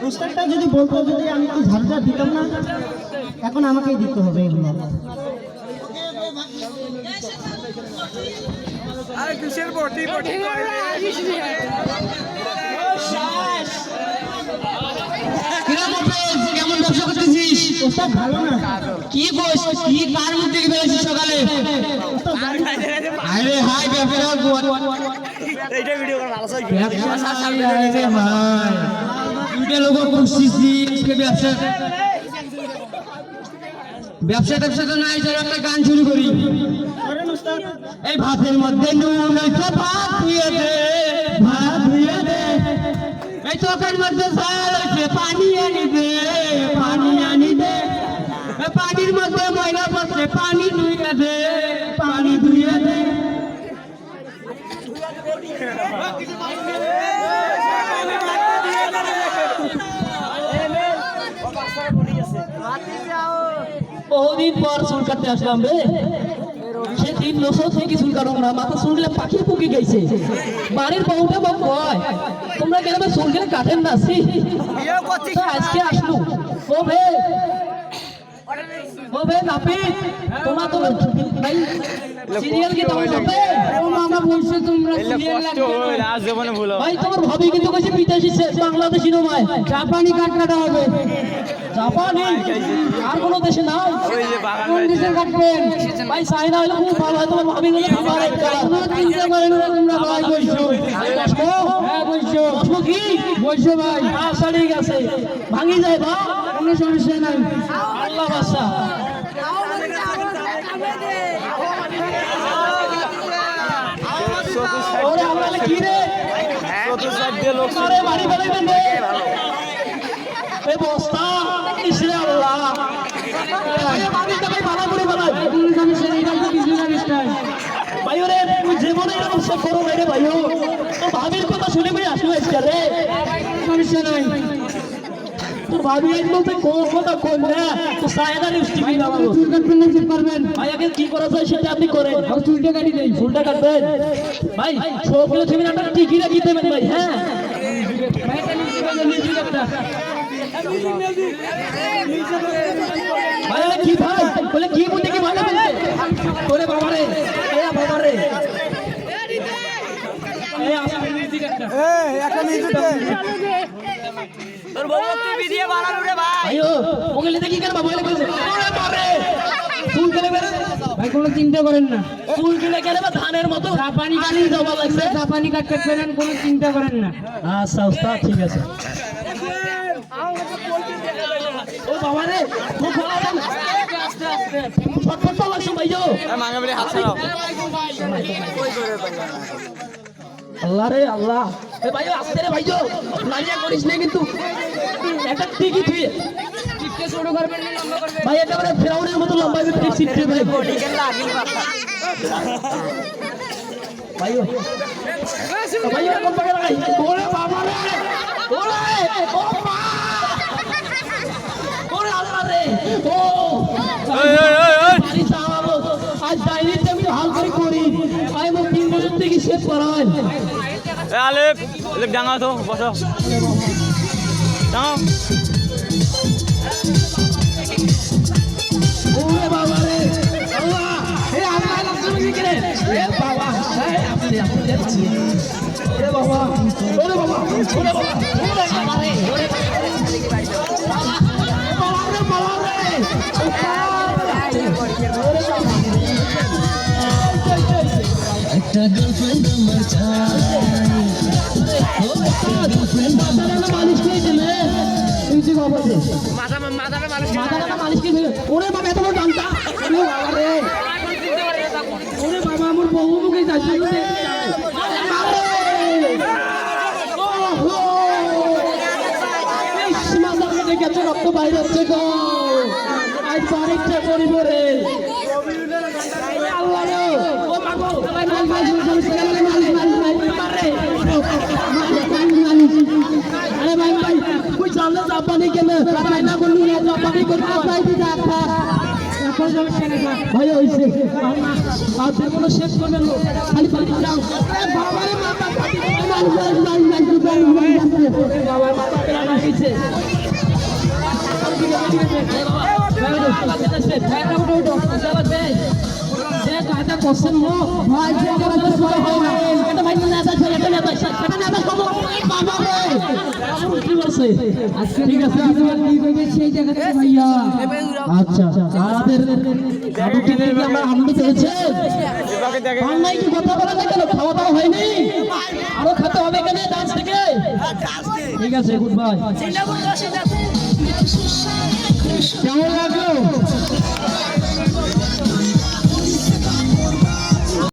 উস্তাদটা যদি বলতো যদি আমি একটু ঝাড়টা দিতাম না, এখন আমাকেই দিতে হবে এগুলো। কেমন ব্যবসা করতেছিস? ওস্তাদ ভালো না। কি বস কি কার মুখ থেকে বেরোছিস সকালে? আরে হাই ব্যবসা এইটা ভিডিও করা ভালো হয়। ব্যবসা সামনে রে ভাই দুইটা লোক করছিস আজকে ব্যবসা তো নাই, চল একটা গান শুরু করি। এই ভাতের মধ্যে নুন হইছে ভাত ধুয়ে দে, ভাত ধুয়ে দে। এই চোখের মধ্যে ঝাল হইছে পানি আনি দে, পানি আনি দে। পানির মধ্যে ময়লা পড়ছে পানি ধুয়ে দে, পানি ধুয়ে দে। বহুদিন পর চুল কাটতে আসলাম রে। সে 3 বছর থেকে চুল কাটো না, মাথা চুল গেলে পাখি পুকি গেছে। বাড়ির বউটা বউ কয় তোমরা কেন চুল গেলে কাটেন না? আজকে আসলো ও বে নাপি, তোমার তো ভাই সিরিয়াল কি তোমার হবে? ও মামা বলছো তোমরা সিরিয়াল লাগবে না, আজ জীবনে ভুলো ভাই। তোমার ভাবি কিন্তু কইছে বিদেশি বাংলাদেশি নয়, জাপানি কাট কাটা হবে। জাপানি আর কোন দেশে না, ওই যে কোন দেশে কাটবেন ভাই? চাইনা হলে খুব ভালো হয়। তোমার ভাবি গেলে ভালো তোমরা চিন্তা করেন না, তোমরা ভাই কইছো। হ্যাঁ কইছো কি কইছো ভাই? আচ্ছা ঠিক আছে, ভাঙি যায় বা কোনো সমস্যা নাই। আল্লাহ বাসা ওরে আমরা কি রে চতুর্দিক দিয়ে লোক আরে বাড়ি বাড়ি দেন এই বস্তা ইসরে আল্লাহ এই বাড়িটা ভাই ভালো করে বানাই কোনো সমস্যা নেই, এটা কিছু না নিশ্চয় ভাই। ওরে তুই জীবনে এরকম সব করো রে ভাই। তো ভাবির কথা শুনে ভাই আসলে আজকে রে কোনো সমস্যা নাই। তো ভাবি আজ বলতে কোন কথা কোন না, তো সায়দা নিশ্চিত কি বাবা চুল কাটবেন না যে পারবেন ভাই। আগে কি করা যায় সেটা আপনি করেন। আর চুলটা কাটি দেই, চুলটা কাটবেন ভাই। সবগুলো তুমি না টিকি রাখি দেবেন ভাই। হ্যাঁ ভাই কি ভাই বলে কি বলতে কি ভালো বলতে ওরে বাবা রে, এ বাবা রে, এই আসলে মিউজিক একটা একটা মিউজিক তোর বউ তুই ভিডিও বানানো রে ভাই। আইও ওগুলো দেখি কেন বাবা বলে কইছে ওরে বাবা চুল কেন বেরে ভাই? কোনো চিন্তা করেন না, চুল কেন কেন বা ধানের মতো জাপানি গালি দেওয়া লাগছে। জাপানি কাট কাটবেন, কোনো চিন্তা করেন না। আচ্ছা ওস্তাদ ঠিক আছে। ও বাবা রে খুব ভালো দেন আস্তে আস্তে ছটফট তো লাগছে ভাইও। মাঙ্গা বলে হাত ছাড়াও কই করে ভাই। আল্লাহ রে আল্লাহ, এ ভাইও আস্তে রে ভাইও, লাইয়া করিস না কিন্তু একটা টিকি তুই টিকতে ছোট করবেন না লম্বা করবেন ভাই। একেবারে ফেরাউনের মতো লম্বা হবে ঠিক সিটে ভাই। বডি কেন লাগি পাতা ভাইও ভাইও কোন পাকে লাগাই ওরে বাবা রে, ওরে ও মা, ওরে আল্লাহ রে, ও এই আরে সাহাবো আজ ডাইরেক্ট আমি হাল করি ভাই। মো 3 বছর থেকে শেষ করান। এ আলেপ আলেপ ডাঙা তো বসো দাও। ওরে বাবা রে আল্লাহ, এ আল্লাহ লাগছে কি রে? এ বাবা এই আপনি যাচ্ছি। ওরে বাবা ওরে বাবা ওরে বাবা ওরে বাবা রে, ওরে বাবা রে বাবা রে, একটা গার্লফ্রেন্ড আমার চাই, ও একটা গার্লফ্রেন্ড আমার মালিশ করে দিলে তুই বাবা রে মাথাটা মালিশ করে দিলে। ওরে বাবা এত বড় ডান্টা, ওরে বাবা রে, ওরে বাবা আমার বহু মুখে যাচ্ছে দেখে রক্ত বাইরে হচ্ছে গো। আজ বাড়িটা করিব রে আল্লাহ রে, ও মাগো আরে ভাই ভাই কই জানলে জাপানি কেন না বললি জাপানি করতে ভাই ভাই হয়েছে আর কোনো শেষ করবেন না খালি পানি যাও বাবারে মাথা বাবার মাথা পেলা না হয়েছে ঠিক আছে আচ্ছা আমাদের আমরা আনন্দ পেয়েছে কি কথা বলা যায় কেন খাওয়া দাওয়া হয়নি আরো খেতে হবে কেন ডান্স থেকে ঠিক আছে গুড বাই কেমন লাগলো